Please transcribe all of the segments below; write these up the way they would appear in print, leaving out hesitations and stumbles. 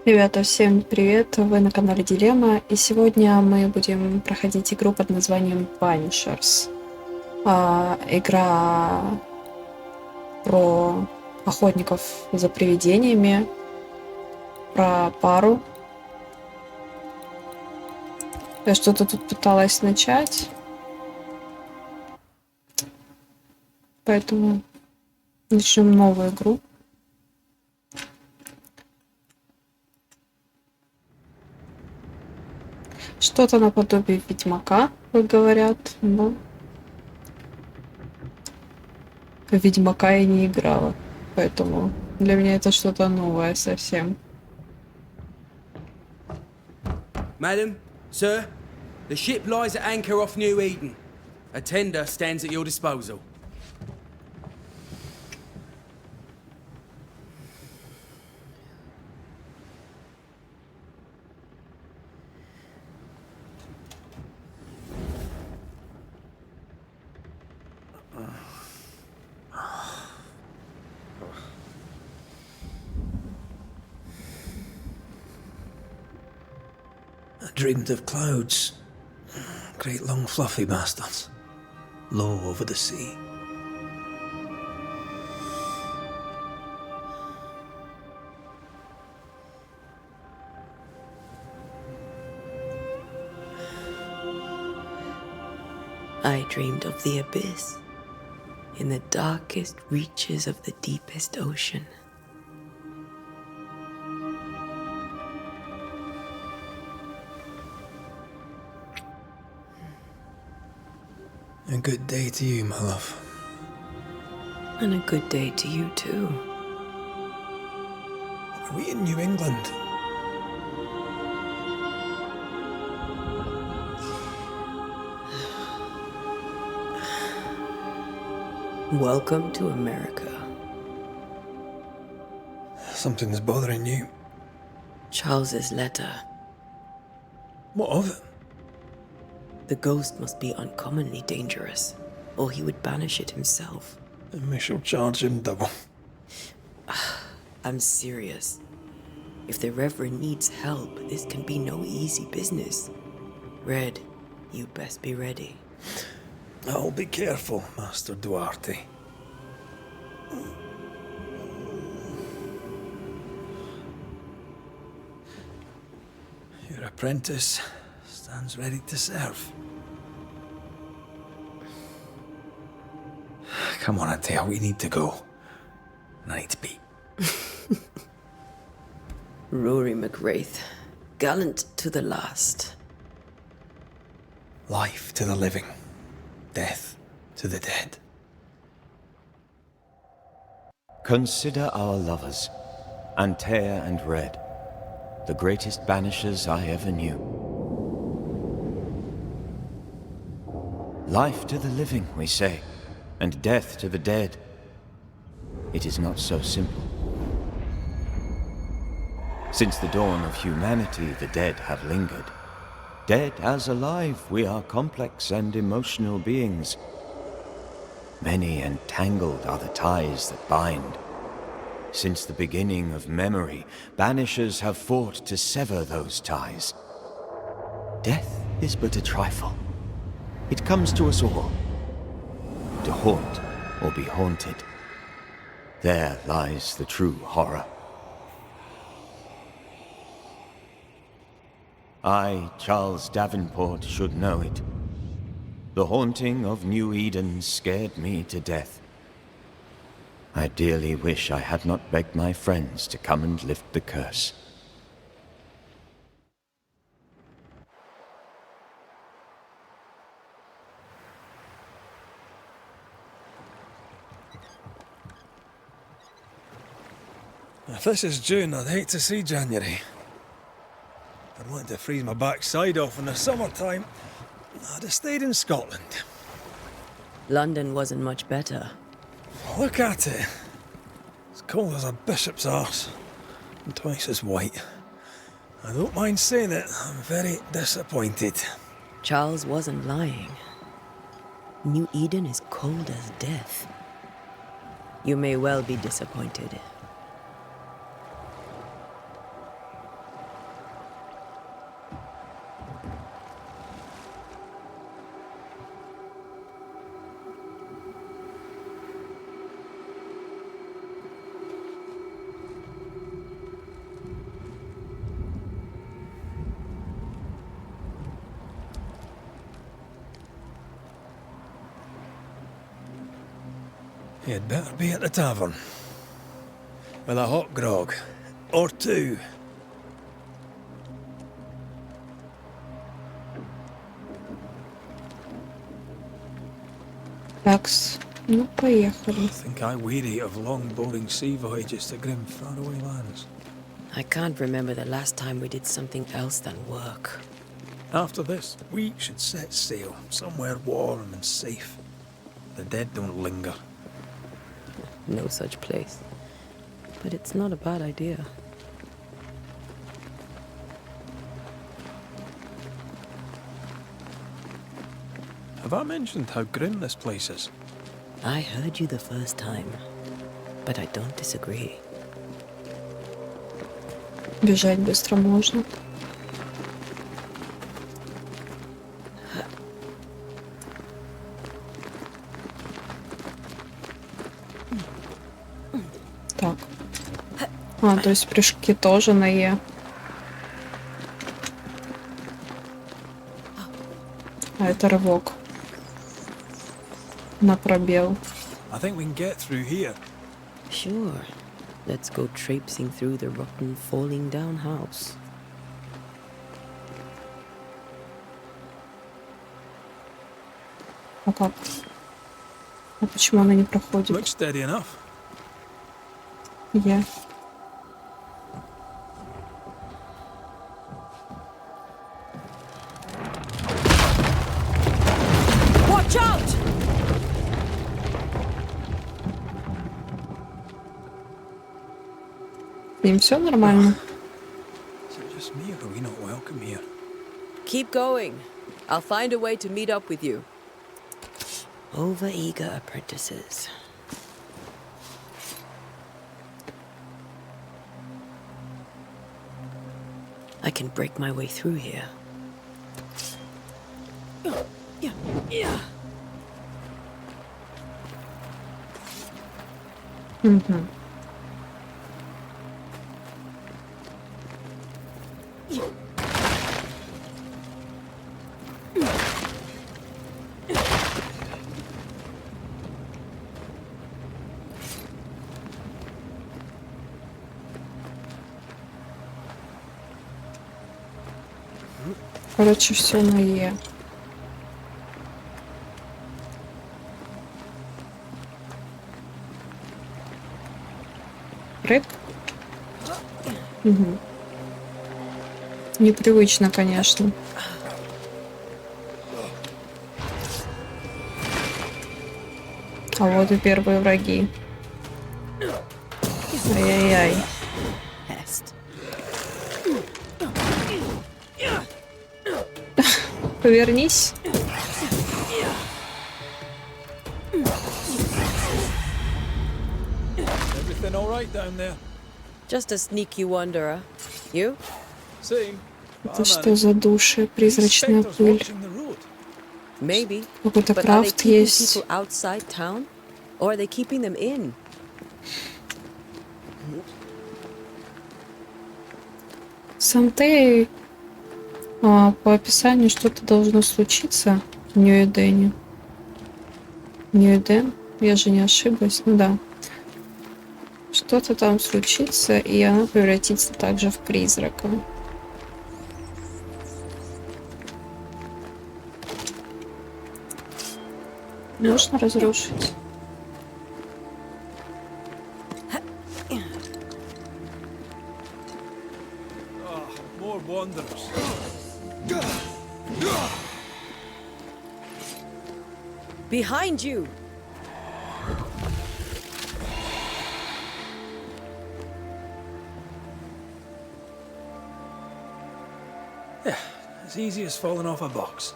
Ребята, всем привет! Вы на канале Дилемма, и сегодня мы будем проходить игру под названием Banishers. Игра про охотников за привидениями, про пару. Я что-то тут пыталась начать, поэтому начнем новую игру. Что-то наподобие Ведьмака, как говорят, но в Ведьмака я не играла, поэтому для меня это что-то новое совсем. Madam, sir, the ship lies at anchor off New Eden. A tender stands at your disposal. I dreamed of clouds, great long fluffy bastards, low over the sea. I dreamed of the abyss, in the darkest reaches of the deepest ocean. A good day to you, my love. And a good day to you too. Are we in New England? Welcome to America. Something's bothering you. Charles's letter. What of it? The ghost must be uncommonly dangerous, or he would banish it himself. And we shall charge him double. I'm serious. If the Reverend needs help, this can be no easy business. Red, you best be ready. I'll be careful, Master Duarte. Your apprentice stands ready to serve. Come on, Antea, we need to go. I need to be. Rory McWraith, gallant to the last. Life to the living, death to the dead. Consider our lovers, Antea and Red, the greatest banishers I ever knew. Life to the living, we say, and death to the dead. It is not so simple. Since the dawn of humanity, the dead have lingered. Dead as alive, we are complex and emotional beings. Many and tangled are the ties that bind. Since the beginning of memory, banishers have fought to sever those ties. Death is but a trifle. It comes to us all. To haunt or be haunted. There lies the true horror. I, Charles Davenport, should know it. The haunting of New Eden scared me to death. I dearly wish I had not begged my friends to come and lift the curse. If this is June, I'd hate to see January. I'd want to freeze my backside off in the summertime. I'd have stayed in Scotland. London wasn't much better. Look at it. As cold as a bishop's arse, and twice as white. I don't mind saying it, I'm very disappointed. Charles wasn't lying. New Eden is cold as death. You may well be disappointed. You'd better be at the tavern. With a hot grog. Or two. Такс, ну поехали. I think I weary of long, boring sea voyages to grim, faraway lands. I can't remember the last time we did something else than work. After this, we should set sail somewhere warm and safe. The dead don't linger. No such place. But it's not a bad idea. Have I mentioned how grim this place is? I heard you the first time, but I don't disagree. Бежать быстро можно. Так. А, то есть прыжки тоже на Е. А это рывок. На пробел. I think we can get through here. Sure. Let's go traipsing through the rotten, falling down house. А как? А почему она не проходит? Looks steady enough. Я. Watch out! С ним все нормально? Is it just me or are we not welcome here? Keep going. I'll find a way to meet up with you. Over-eager apprentices. I can break my way through here. Угу. Короче, все на Е. Прыг? Угу. Непривычно, конечно. А вот и первые враги. Ай-яй-яй. Pest. Повернись. Everything all right down there? Just a sneaky wanderer. You? Same. Это что за души? Призрачная Spectres пыль. watching the road. Maybe. Какой-то But are they крафт keeping есть. people outside town? Or are they keeping them in? С Антеей по описанию что-то должно случиться в Нью-Эдене. Нью-Эден? Я же не ошиблась. Ну да. Что-то там случится, и она превратится также в призрака. Можно разрушить. More wanderers. Behind you! Yeah, as easy as falling off a box.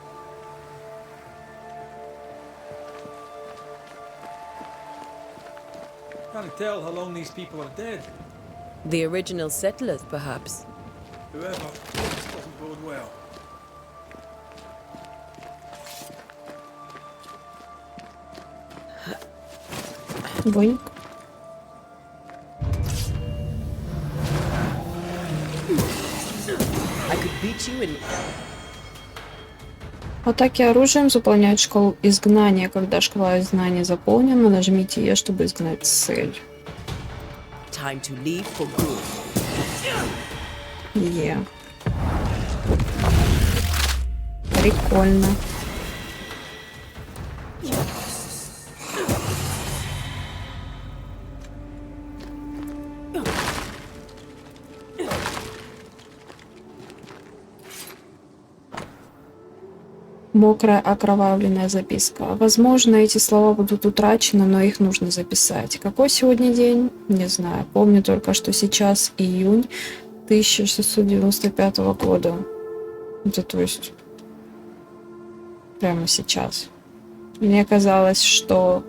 Can't tell how long these people are dead. The original settlers, perhaps. Whoever, this doesn't bode well. Боник. I could beat you in... Атаки оружием заполняют шкалу изгнания. Когда шкала изгнания заполнена, нажмите Е, чтобы изгнать цель. Time to leave for good. Е. Прикольно. Мокрая окровавленная записка. Возможно, эти слова будут утрачены, но их нужно записать. Какой сегодня день? Не знаю. Помню только, что сейчас июнь 1695 года. Это то есть прямо сейчас. Мне казалось, что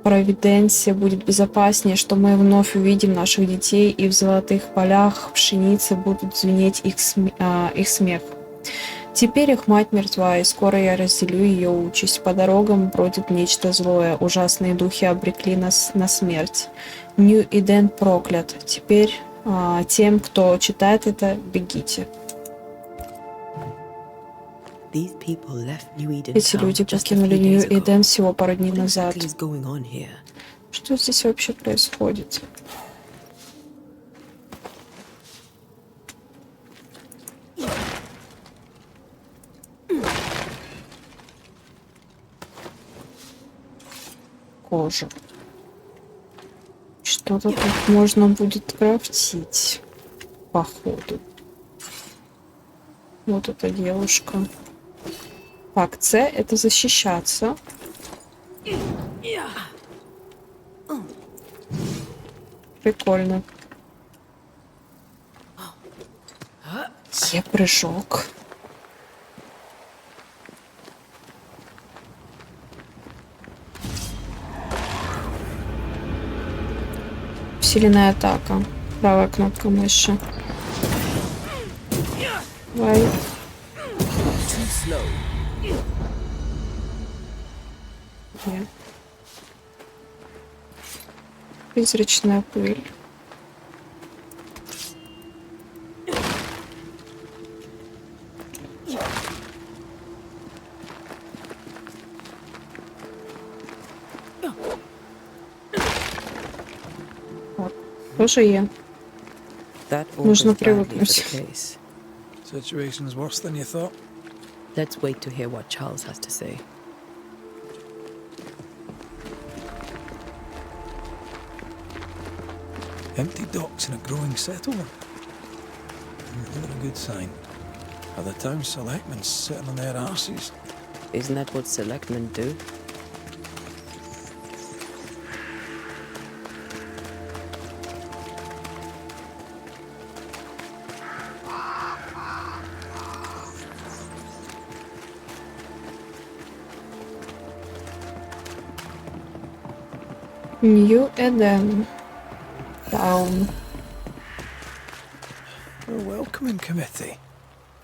Провиденция будет безопаснее, что мы вновь увидим наших детей, и в золотых полях пшеницы будут звенеть их смех. Теперь их мать мертва, и скоро я разделю ее участь. По дорогам бродит нечто злое, ужасные духи обрекли нас на смерть. Нью-Иден проклят. Теперь тем, кто читает это, бегите. Эти люди покинули Нью-Иден всего пару дней назад. Что здесь вообще происходит? Кожа. Что-то тут можно будет крафтить, походу. Вот эта девушка. Так, С — это защищаться. Прикольно. Е — прыжок. Усиленная атака. Правая кнопка мыши. Давай. Нет. Призрачная пыль. Вот. Тоже Е. Нужно привыкнуть. Situation's worse than you thought. Let's wait to hear what Charles has to say. Empty docks in a growing settlement. Not a good sign. Are the town selectmen sitting on their arses? Isn't that what selectmen do? Нью-Эден. Таун. Welcoming committee.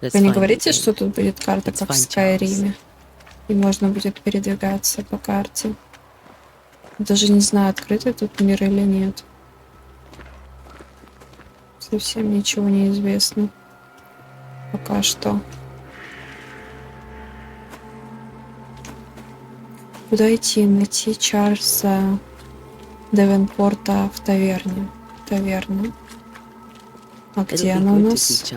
Вы не говорите, что тут будет карта, как в Скайриме? И можно будет передвигаться по карте. Даже не знаю, открытый тут мир или нет. Совсем ничего не известно. Пока что. Куда идти? Найти Чарльза Девенпорта в таверне. Таверна. А где она у нас?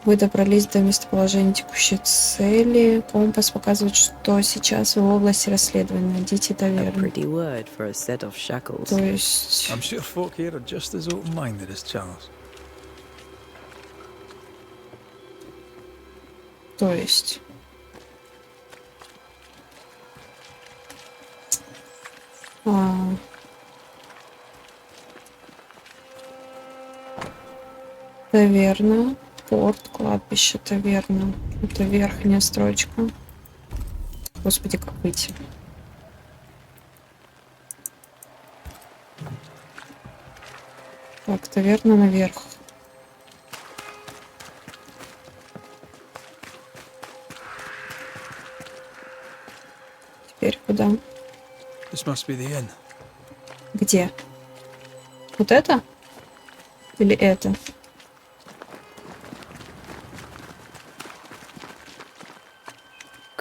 Вы добрались до местоположения текущей цели. Компас показывает, что сейчас вы в области расследования. Найдите таверну. То есть... То есть... Таверна, порт, кладбище, таверна. Это верхняя строчка. Господи, как выйти? Так, таверна наверх. Теперь куда? This must be the inn. Где? Вот это? Или это?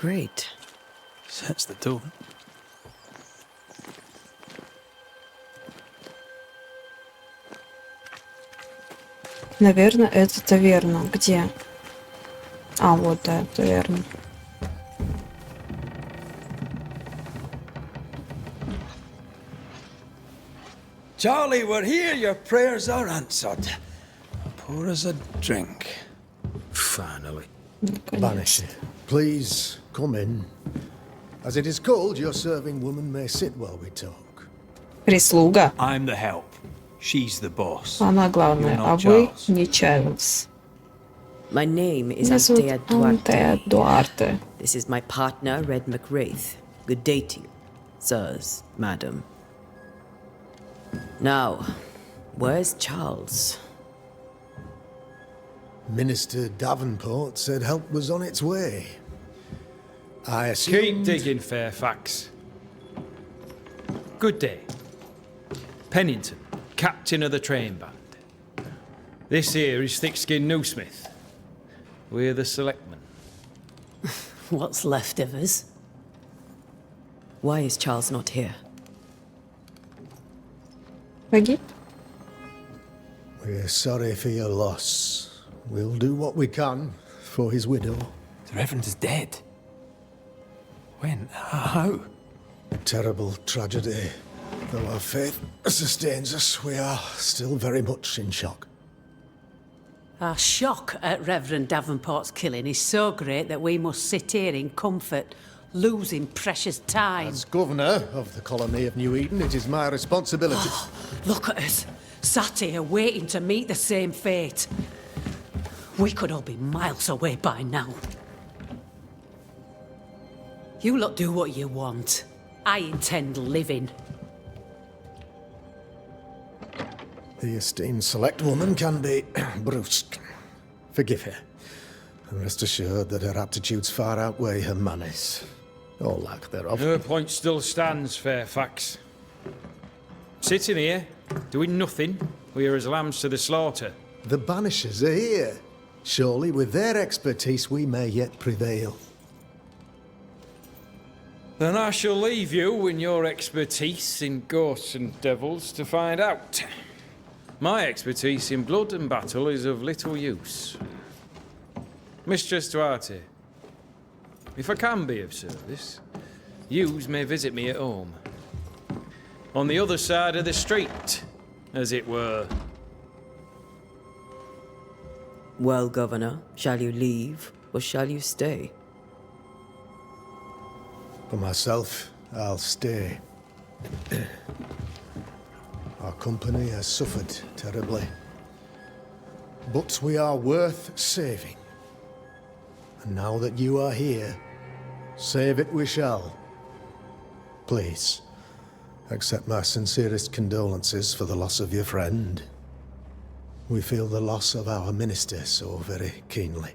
Great. Sets the tone. Наверное, это таверна. Где? А, вот, да, таверна. Charlie, we're here. Your prayers are answered. Pour us a drink. Finally. Наконец. Banished. Please come in. As it is cold, your serving woman may sit while we talk. Прислуга. I'm the help. She's the boss. Она главная, а вы не Чарльз. My name is Меня зовут Антея Антея Дуарте. Дуарте. This is my partner, Red McWraith. Good day to you, sirs, madam. Now, where's Charles? Minister Davenport said help was on its way. I assumed... Keep digging, Fairfax. Good day. Pennington, captain of the train band. This here is Thick-Skinned Newsmith. We're the selectmen. What's left of us? Why is Charles not here? Погиб? We're sorry for your loss. We'll do what we can for his widow. The Reverend is dead. When? How? A terrible tragedy. Though our faith sustains us, we are still very much in shock. Our shock at Reverend Davenport's killing is so great that we must sit here in comfort, losing precious time. As governor of the colony of New Eden, it is my responsibility. Look at us, sat here waiting to meet the same fate. We could all be miles away by now. You lot do what you want. I intend living. The esteemed select woman can be brusque. Forgive her. And rest assured that her aptitudes far outweigh her manners. Or lack thereof. Her point still stands, Fairfax. Sitting here, doing nothing, we're as lambs to the slaughter. The Banishers are here. Surely with their expertise we may yet prevail. Then I shall leave you and your expertise in ghosts and devils to find out. My expertise in blood and battle is of little use. Mistress Duarte, if I can be of service, yous may visit me at home. On the other side of the street, as it were. Well, Governor, shall you leave or shall you stay? For myself, I'll stay. Our company has suffered terribly. But we are worth saving. And now that you are here, save it we shall. Please, accept my sincerest condolences for the loss of your friend. We feel the loss of our minister so very keenly.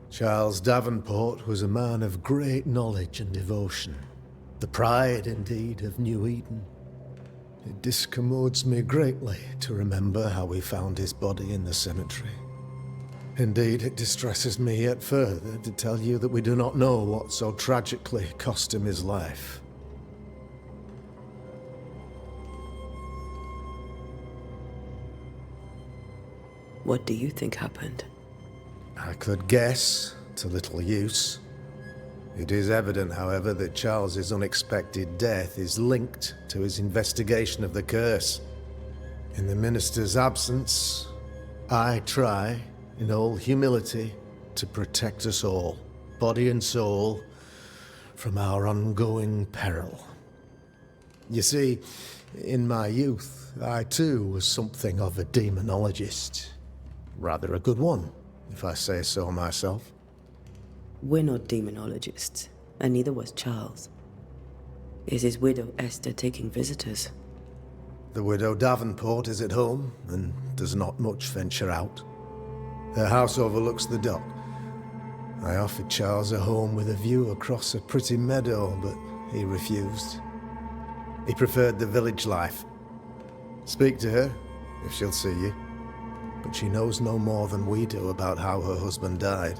Charles Davenport was a man of great knowledge and devotion. The pride, indeed, of New Eden. It discommodes me greatly to remember how we found his body in the cemetery. Indeed, it distresses me yet further to tell you that we do not know what so tragically cost him his life. What do you think happened? I could guess, to little use. It is evident, however, that Charles's unexpected death is linked to his investigation of the curse. In the minister's absence, I try, in all humility, to protect us all, body and soul, from our ongoing peril. You see, in my youth, I too was something of a demonologist. Rather a good one, if I say so myself. We're not demonologists, and neither was Charles. Is his widow Esther taking visitors? The widow Davenport is at home, and does not much venture out. Her house overlooks the dock. I offered Charles a home with a view across a pretty meadow, but he refused. He preferred the village life. Speak to her, if she'll see you. But she knows no more than we do about how her husband died.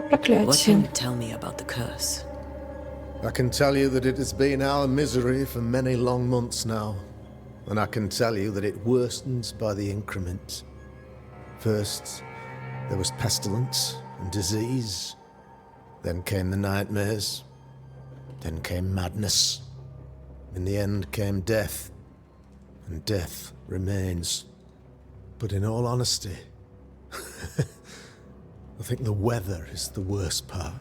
What Проклятие. can you tell me about the curse? I can tell you that it has been our misery for many long months now. And I can tell you that it worsens by the increment. First, there was pestilence and disease. Then came the nightmares. Then came madness. In the end came death. And death remains. But in all honesty, I think the weather is the worst part.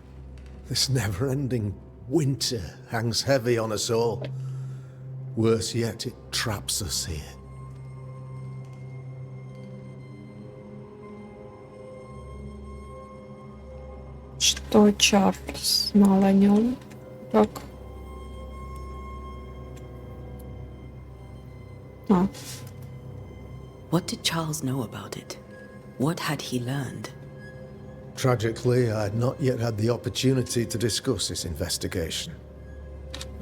This never-ending winter hangs heavy on us all. Worse yet, it traps us here. Что Чарльз знал о нем? Как? А, What did Charles know about it? What had he learned? Tragically, I had not yet had the opportunity to discuss this investigation.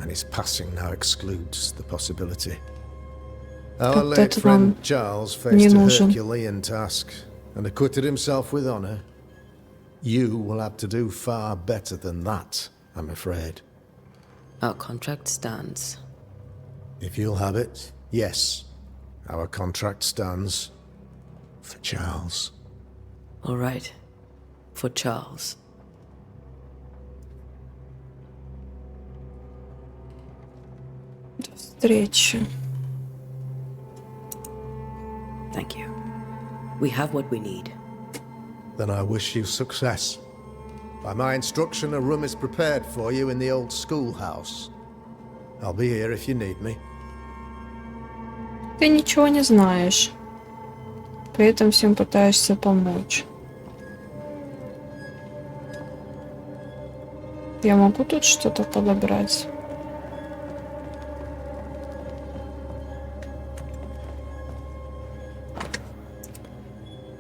And his passing now excludes the possibility. Our Как-то late это friend вам Charles не faced a нужен. Herculean task and acquitted himself with honor. You will have to do far better than that, I'm afraid. Our contract stands. If you'll have it, yes, our contract stands for Charles. All right. For Charles. до встречи. Thank you. We have what we need. Then I wish you success. By my instruction, a room is prepared for you in the old schoolhouse. I'll be here if you need me. Ты ничего не знаешь. При этом всем пытаешься помочь. Я могу тут что-то подобрать?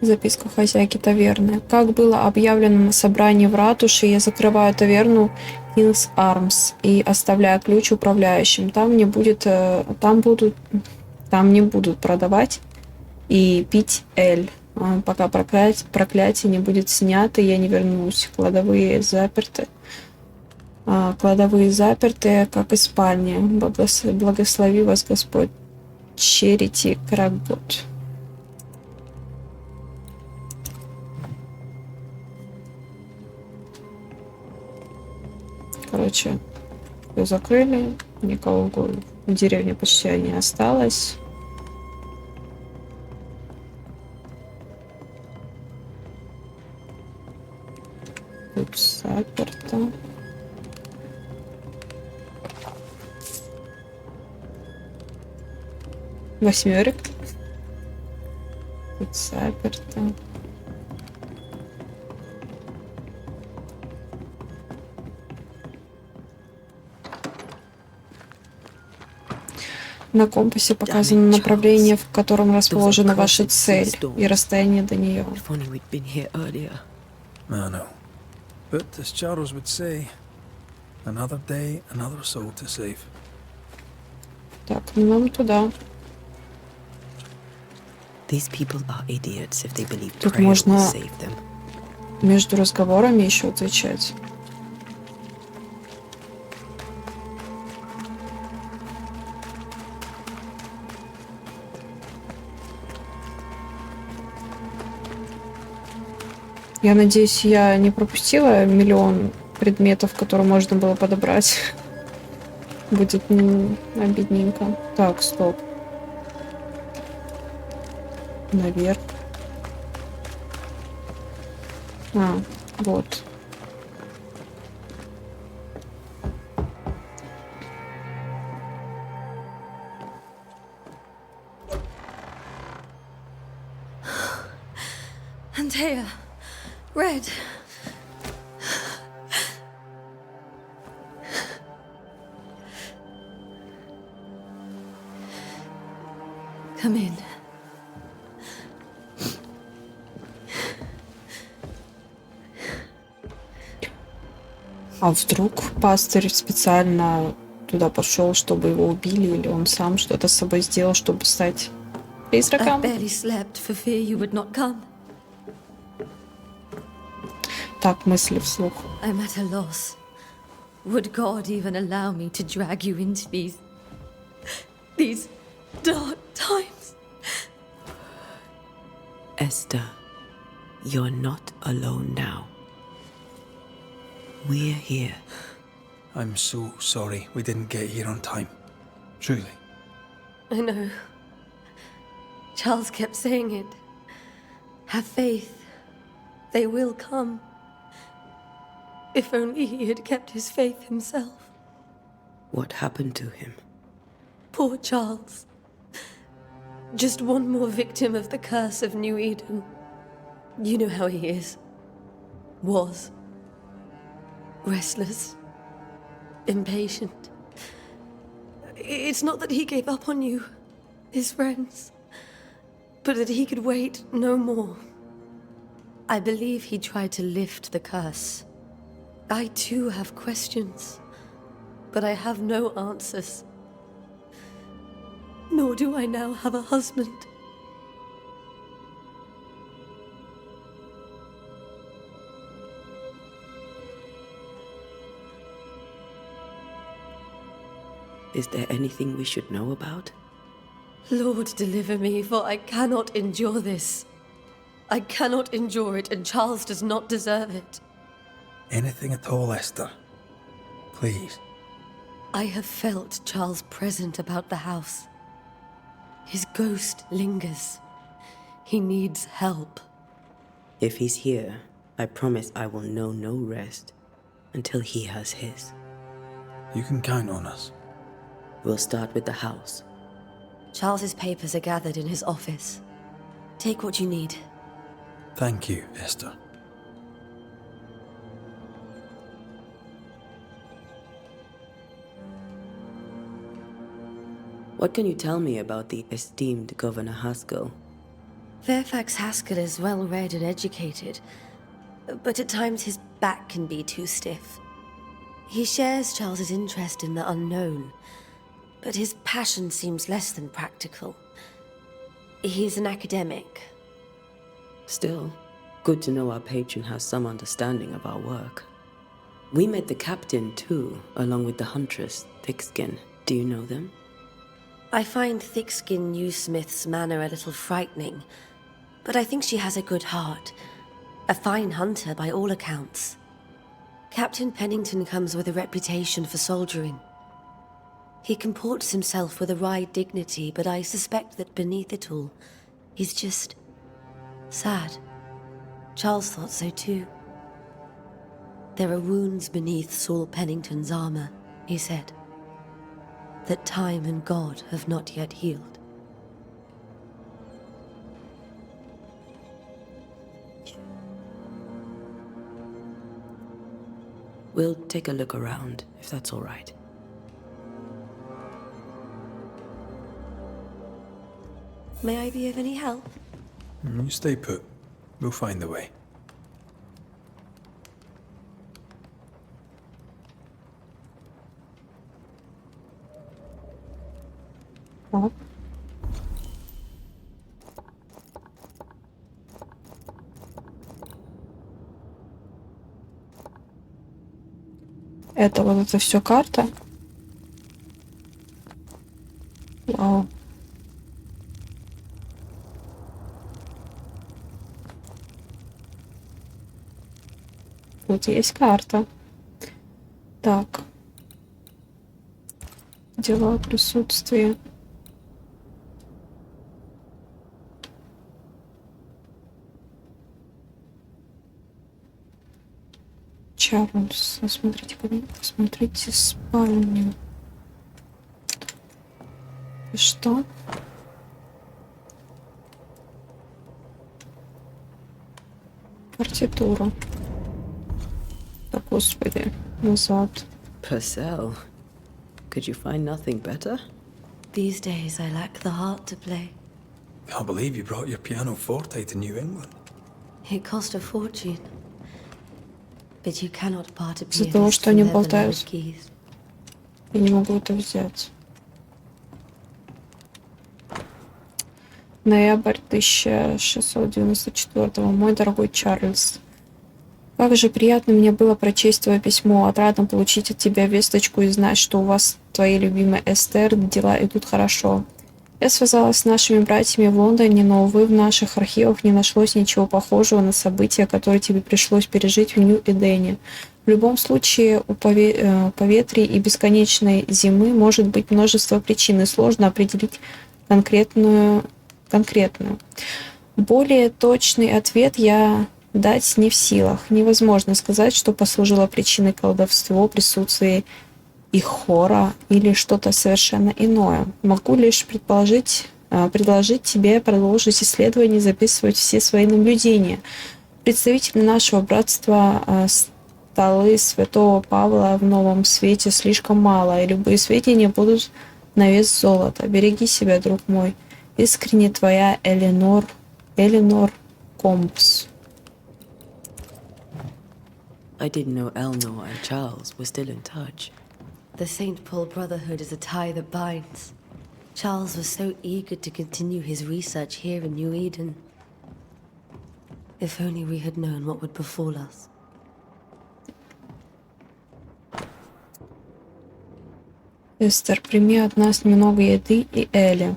Записка хозяйки таверны. Как было объявлено на собрании в ратуше, я закрываю таверну King's Arms и оставляю ключ управляющим. Там не будут продавать и пить эль. Пока проклятие не будет снято, я не вернусь. Кладовые заперты. Кладовые заперты, как и спальни. Благослови вас Господь. Черити Крагот. Короче, все закрыли, никого в деревне почти не осталось. Тут заперто. Восьмерик. Тут заперто. На компасе показано направление, в котором расположена ваша цель, и расстояние до нее. If only we'd been here earlier. I know. But as Charles would say, another day, another soul to save. Так, ну нам туда. These people are idiots if they believe Тут prayer will можно save them. между разговорами еще отвечать. Я надеюсь, я не пропустила миллион предметов, которые можно было подобрать. Будет обидненько. Так, стоп. Наверх. Вот. Антея. Red. Come in. А вдруг пастырь специально туда пошел, чтобы его убили, или он сам что-то с собой сделал, чтобы стать I призраком? barely slept for fear you would not come. Так, мысли вслух. I'm at a loss. Would God even allow me to drag you into these dark times? Esther, you're not alone now. We're here. I'm so sorry we didn't get here on time. Truly. I know. Charles kept saying it. Have faith. They will come. If only he had kept his faith himself. What happened to him? Poor Charles. Just one more victim of the curse of New Eden. You know how he is. Was. Restless. Impatient. It's not that he gave up on you, his friends, but that he could wait no more. I believe he tried to lift the curse. I too have questions, but I have no answers. Nor do I now have a husband. Is there anything we should know about? Lord, deliver me, for I cannot endure this. I cannot endure it, and Charles does not deserve it. Anything at all, Esther. Please. I have felt Charles' present about the house. His ghost lingers. He needs help. If he's here, I promise I will know no rest until he has his. You can count on us. We'll start with the house. Charles's papers are gathered in his office. Take what you need. Thank you, Esther. What can you tell me about the esteemed Governor Haskell? Fairfax Haskell is well read and educated, but at times his back can be too stiff. He shares Charles's interest in the unknown, but his passion seems less than practical. He's an academic. Still, good to know our patron has some understanding of our work. We met the captain too, along with the huntress, Thickskin. Do you know them? I find Thickskin Newsmith's manner a little frightening, but I think she has a good heart. A fine hunter by all accounts. Captain Pennington comes with a reputation for soldiering. He comports himself with a wry dignity, but I suspect that beneath it all, he's just sad. Charles thought so too. There are wounds beneath Saul Pennington's armor, he said, that time and God have not yet healed. We'll take a look around, if that's all right. May I be of any help? You stay put. We'll find the way. Так. Это вот это все карта. Вау. Тут есть карта. Так. Дела присутствия. Чарльз, посмотрите спальню. И что? Партитура. Да господи, назад. Purcell, could you find nothing better? These days I lack the heart to play. Can't believe you brought your pianoforte to New England. It cost a fortune. But you cannot part a Из-за того, pianist что from они their болтают. beloved keys. Я не могу это взять. Ноябрь 1694. Мой дорогой Чарльз, Как же приятно мне было прочесть твое письмо, отрадно получить от тебя весточку и знать, что у вас, твоей любимой Эстер, дела идут хорошо. Я связалась с нашими братьями в Лондоне, но, увы, в наших архивах не нашлось ничего похожего на события, которые тебе пришлось пережить в Нью-Эдене. В любом случае, у поветрий и бесконечной зимы может быть множество причин, и сложно определить конкретную. Более точный ответ я дать не в силах. Невозможно сказать, что послужило причиной колдовства, присутствия их хора или что-то совершенно иное. Могу лишь предложить тебе продолжить исследование и записывать все свои наблюдения. Представители нашего братства столы Святого Павла в Новом Свете слишком мало, и любые сведения будут на вес золота. Береги себя, друг мой. Искренне твоя Эленор Компс. I didn't know Eleanor and Charles were still in touch. The St. Paul Brotherhood is a tie that binds. Charles was so eager to continue his research here in New Eden. If only we had known what would befall us. Эстер, прими от нас немного еды и Эли.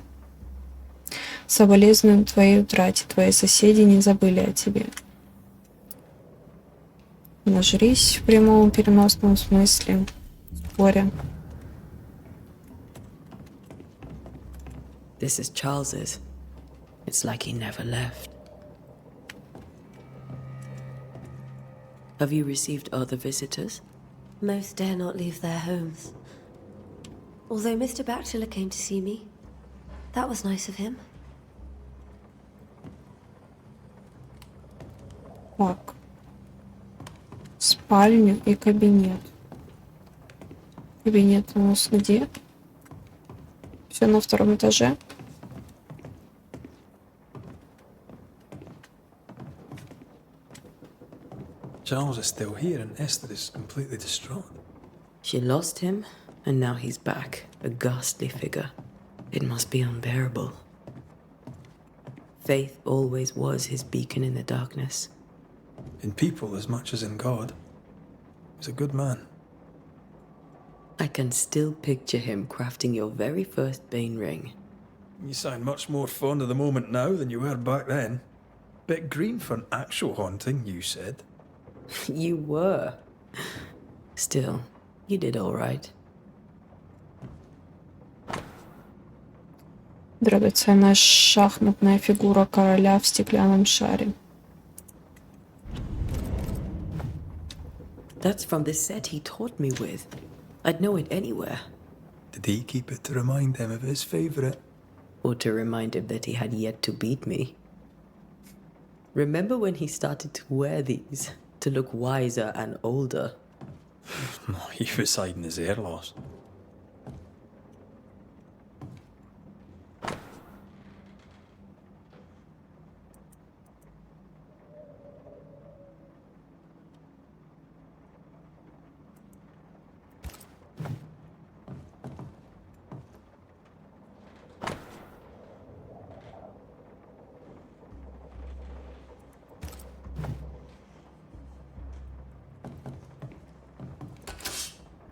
Соболезную твоей утрате. Твои соседи не забыли о тебе. Нажрись в прямом переносном смысле. Горе. This is Charles's. It's like he never left. Have you received other visitors? Most dare not leave their homes. Although Mr. Bachelor came to see me. That was nice of him. Так. Спальню и кабинет. Кабинет у нас где? Все на втором этаже. Charles is still here and Esther is completely distraught. She lost him, and now he's back, a ghastly figure. It must be unbearable. Faith always was his beacon in the darkness. In people as much as in God. He's a good man. I can still picture him crafting your very first Bane ring. You sound much more fond of the moment now than you were back then. Bit green for an actual haunting, you said. You were. Still, you did all right. Драгоценная шахматная фигура короля в стеклянном шаре. That's from the set he taught me with. I'd know it anywhere. Did he keep it to remind him of his favourite? Or to remind him that he had yet to beat me. Remember when he started to wear these to look wiser and older? He was hiding his hair loss.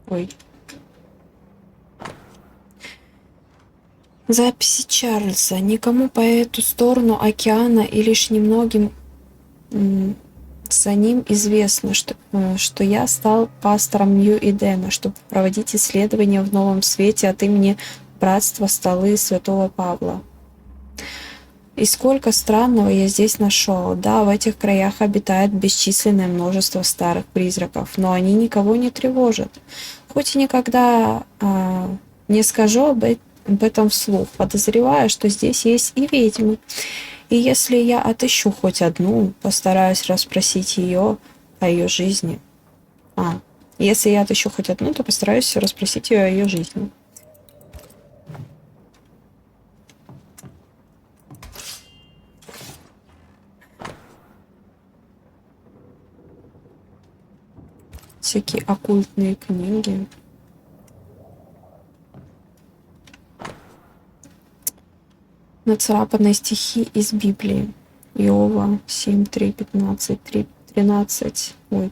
Ой. Записи Чарльза. Никому по эту сторону океана и лишь немногим за ним известно, что я стал пастором Нью-Эдена, чтобы проводить исследования в Новом Свете от имени Братства Столы Святого Павла. И сколько странного я здесь нашел. Да, в этих краях обитает бесчисленное множество старых призраков, но они никого не тревожат. Хоть и никогда не скажу об этом вслух, подозреваю, что здесь есть и ведьмы. И если я отыщу хоть одну, постараюсь расспросить ее о ее жизни. Если я отыщу хоть одну, то постараюсь расспросить ее о ее жизни. Всякие оккультные книги. Нацарапанные стихи из Библии. Иова 7:3, 15, 3, 13. Ой,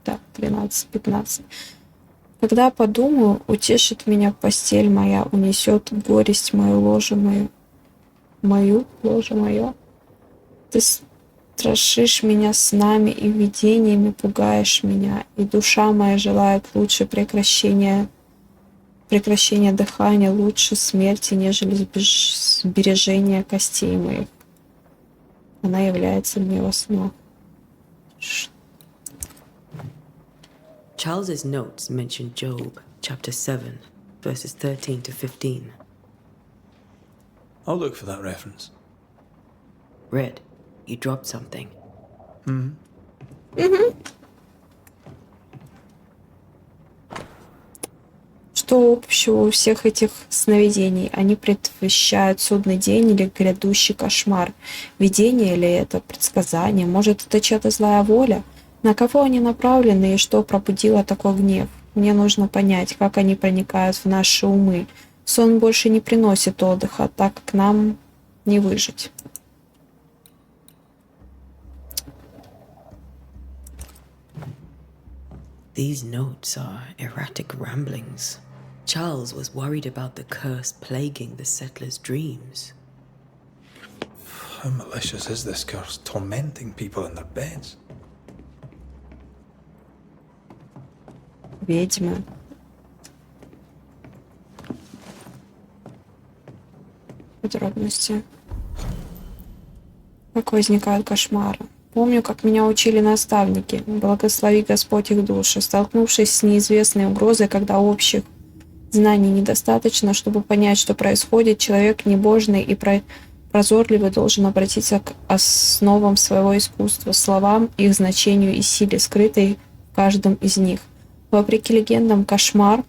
да, 13-15. Когда подумаю, утешит меня постель моя, унесет горесть мою, ложе мое. Ты страшишь меня снами и видениями, пугаешь меня, и душа моя желает лучше прекращения дыхания, лучше смерти, нежели сбережения костей моих. Она является мне во снах. Charles's notes mention Job, chapter 7, verses 13 to 15. I'll look for that reference. Red, you dropped something. Что общего у всех этих сновидений? Они предвещают судный день или грядущий кошмар? Видение ли это предсказание? Может, это чья-то злая воля? На кого они направлены и что пробудило такой гнев? Мне нужно понять, как они проникают в наши умы. Сон больше не приносит отдыха, так как нам не выжить. These notes are erratic ramblings. Charles was worried about the curse plaguing the settlers' dreams. How malicious is this curse, tormenting people in their beds? Ведьмы. Подробности. Как возникают кошмары. Помню, как меня учили наставники. Благослови Господь их души. Столкнувшись с неизвестной угрозой, когда общих знаний недостаточно, чтобы понять, что происходит, человек небожный и прозорливый должен обратиться к основам своего искусства, словам, их значению и силе, скрытой в каждом из них. Вопреки легендам, кошмар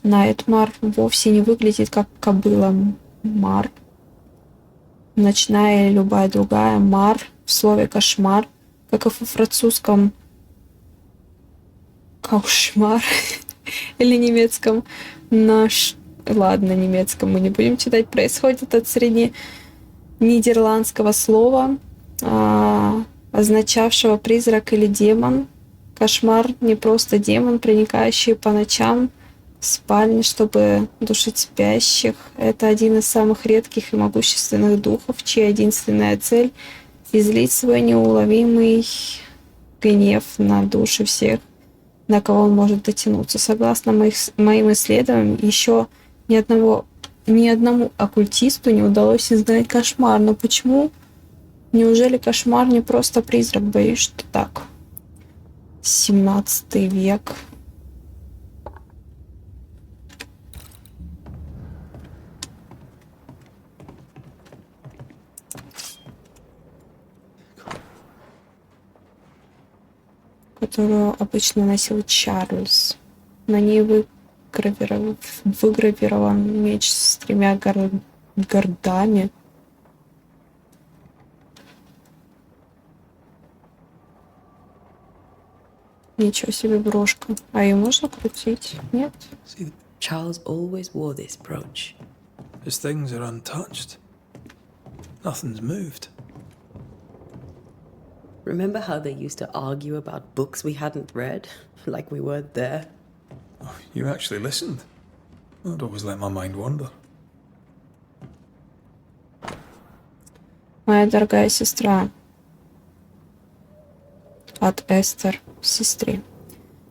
Найтмар вовсе не выглядит как кобыла Мар. Ночная или любая другая Мар в слове кошмар, как и во французском кошмар или немецком Ладно, немецком мы не будем читать. Происходит от средненидерландского слова, означавшего призрак или демон. Кошмар не просто демон, проникающий по ночам в спальни, чтобы душить спящих. Это один из самых редких и могущественных духов, чья единственная цель — излить свой неуловимый гнев на души всех, на кого он может дотянуться. Согласно моим исследованиям, еще ни одному оккультисту не удалось изгнать кошмар. Но почему? Неужели кошмар не просто призрак? Боюсь, что так. 17 век. Которую обычно носил Чарльз. На ней выгравирован меч с 3 гордами. Ничего себе брошка. А ее можно крутить? Нет? Charles always wore this brooch. His things are untouched. Nothing's moved. Remember how they used to argue about books we hadn't read? Like we weren't there? Oh, you actually listened. I'd always let my mind wander. Моя дорогая сестра. От Эстер, сестре.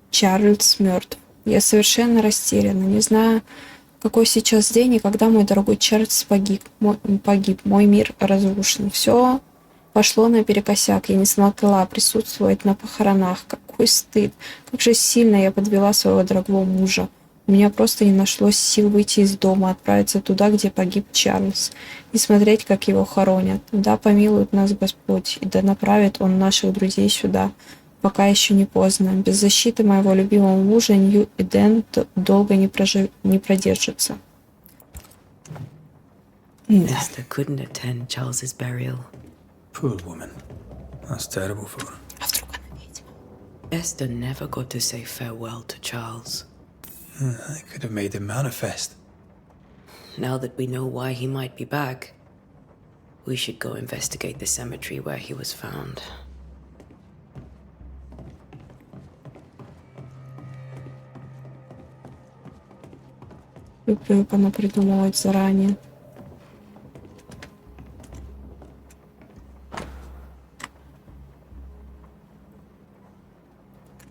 Чарльз мертв. Я совершенно растеряна. Не знаю, какой сейчас день и когда мой дорогой Чарльз погиб. Мой мир разрушен. Все пошло наперекосяк. Я не смогла присутствовать на похоронах. Какой стыд. Как же сильно я подвела своего дорогого мужа. У меня просто не нашлось сил выйти из дома, отправиться туда, где погиб Чарльз, и смотреть, как его хоронят. Да помилует нас Господь, и да направит Он наших друзей сюда, пока еще не поздно. Без защиты моего любимого мужа Нью и Дэн долго не продержится. Esther couldn't attend Charles's burial. Poor woman. That's terrible for her. А вдруг она ведьма? Esther never got to say farewell to Charles. I could have made him manifest. Now that we know why he might be back, We should go investigate the cemetery where he was found. Люблю понапридумывать заранее.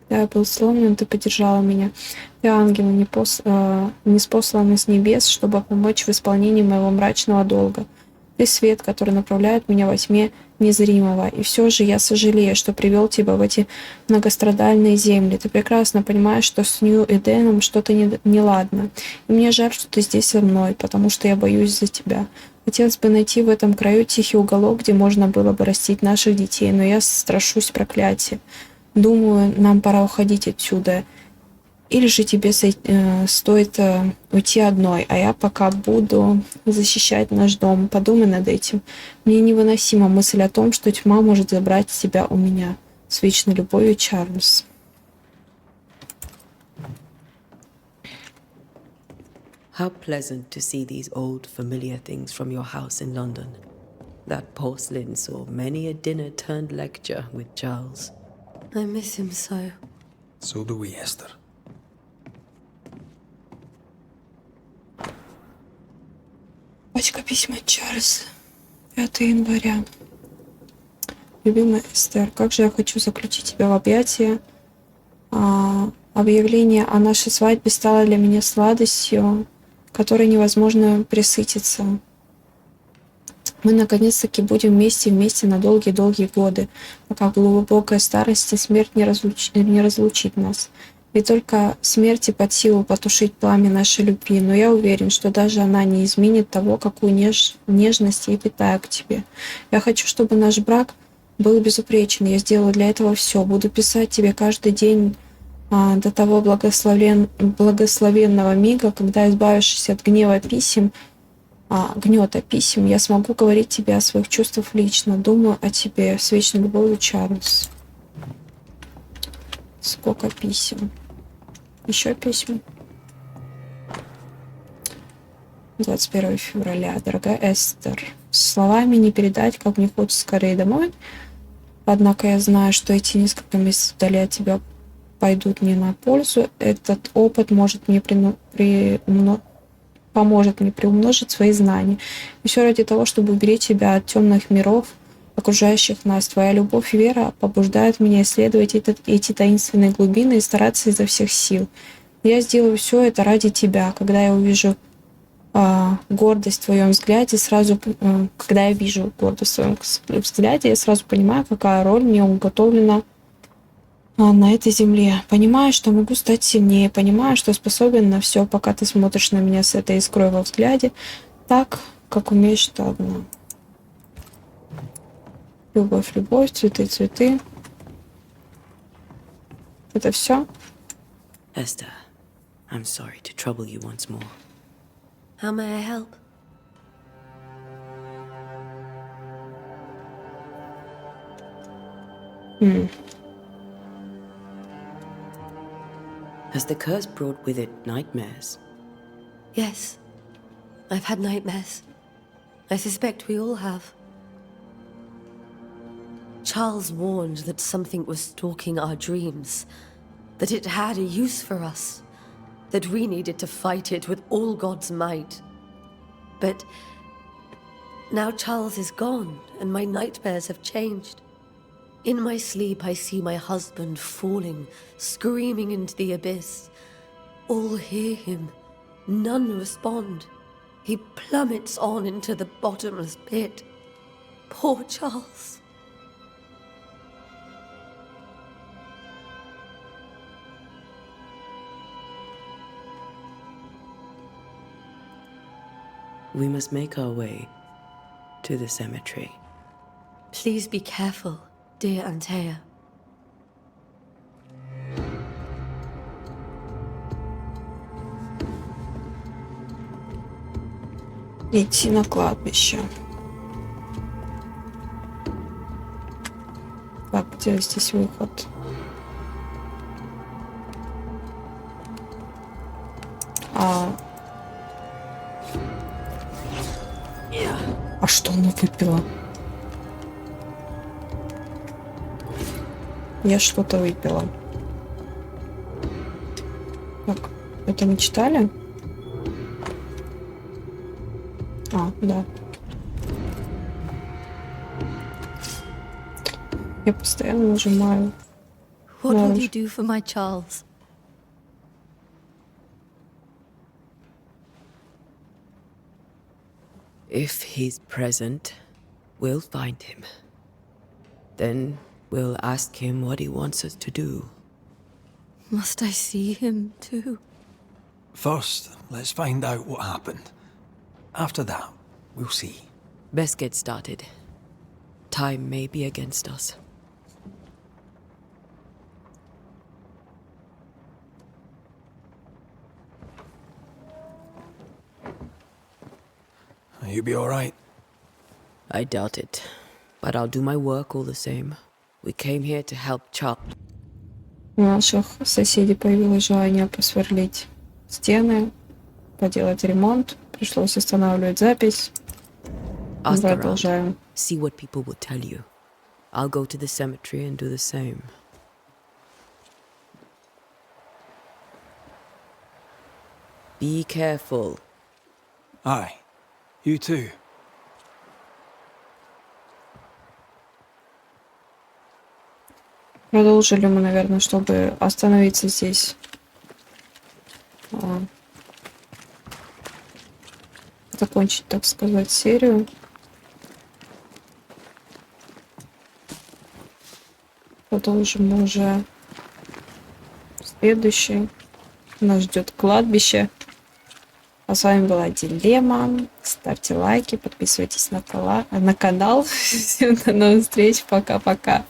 Когда я был сломлен, ты поддержала меня. Ты ангел, ниспосланный с небес, чтобы помочь в исполнении моего мрачного долга. Ты свет, который направляет меня во тьме незримого. И все же я сожалею, что привел тебя в эти многострадальные земли. Ты прекрасно понимаешь, что с Нью-Эденом что-то неладно. И мне жаль, что ты здесь со мной, потому что я боюсь за тебя. Хотелось бы найти в этом краю тихий уголок, где можно было бы растить наших детей, но я страшусь проклятия. Думаю, нам пора уходить отсюда. Или же тебе стоит уйти одной, а я пока буду защищать наш дом. Подумай над этим. Мне невыносима мысль о том, что тьма может забрать тебя у меня. С вечной любовью, Чарльз. How pleasant to see these old familiar things from your house in London. That porcelain saw many a dinner-turned-lecture with Charles. I miss him so. So do we, Esther. Пачка письма Чарльз. 5 января. Любимая Эстер, как же я хочу заключить тебя в объятия. Объявление о нашей свадьбе стало для меня сладостью, которой невозможно пресытиться. Мы наконец-таки будем вместе на долгие-долгие годы, пока глубокая старость и смерть не разлучит нас. И только смерти под силу потушить пламя нашей любви, но я уверен, что даже она не изменит того, какую нежность я питаю к тебе. Я хочу, чтобы наш брак был безупречен. Я сделаю для этого все. Буду писать тебе каждый день до того благословенного мига, когда, избавившись от гнета писем, я смогу говорить тебе о своих чувствах лично. Думаю о тебе. С вечной любовью, Чарльз. Сколько писем? Еще письма. 21 февраля. Дорогая Эстер, словами не передать, как мне хочется скорее домой. Однако я знаю, что эти несколько месяцев вдали от тебя пойдут мне на пользу. Этот опыт поможет мне приумножить свои знания. И все ради того, чтобы уберечь тебя от темных миров, окружающих нас. Твоя любовь и вера побуждают меня исследовать эти таинственные глубины и стараться изо всех сил. Я сделаю все это ради тебя. Когда я увижу гордость в твоем взгляде, когда я вижу гордость в твоем взгляде, я сразу понимаю, какая роль мне уготовлена на этой земле. Понимаю, что могу стать сильнее, понимаю, что способен на все, пока ты смотришь на меня с этой искрой во взгляде, так, как умеешь ты одна. Любовь, любовь, цветы, цветы. Это все? Esther, I'm sorry to trouble you once more. How may I help? Has the curse brought with it nightmares? Yes. I've had nightmares. I suspect we all have. Charles warned that something was stalking our dreams, that it had a use for us, that we needed to fight it with all God's might. But now Charles is gone, and my nightmares have changed. In my sleep, I see my husband falling, screaming into the abyss. All hear him, none respond. He plummets on into the bottomless pit. Poor Charles. We must make our way to the cemetery. Please be careful, dear Антея. Идти на кладбище. Так, где здесь выход? что она выпила? Я что-то выпила. Так, это мы читали? А, да. Я постоянно нажимаю. What will you do for my Charles? If he's present, we'll find him. Then we'll ask him what he wants us to do. Must I see him too? First, let's find out what happened. After that, we'll see. Best get started. Time may be against us. You be alright? I doubt it. But I'll do my work all the same. We came here to help Chop. У наших соседей появилось желание просверлить стены, поделать ремонт. Пришлось останавливать запись. Ask around. Продолжаем. See what people will tell you. I'll go to the cemetery and do the same. Be careful. Aye. You too. Продолжили мы, наверное, чтобы остановиться здесь. Закончить, так сказать, серию. Продолжим мы уже следующий. Нас ждет кладбище. А с вами была Дилемма. Ставьте лайки, подписывайтесь на канал. Всем до новых встреч. Пока-пока.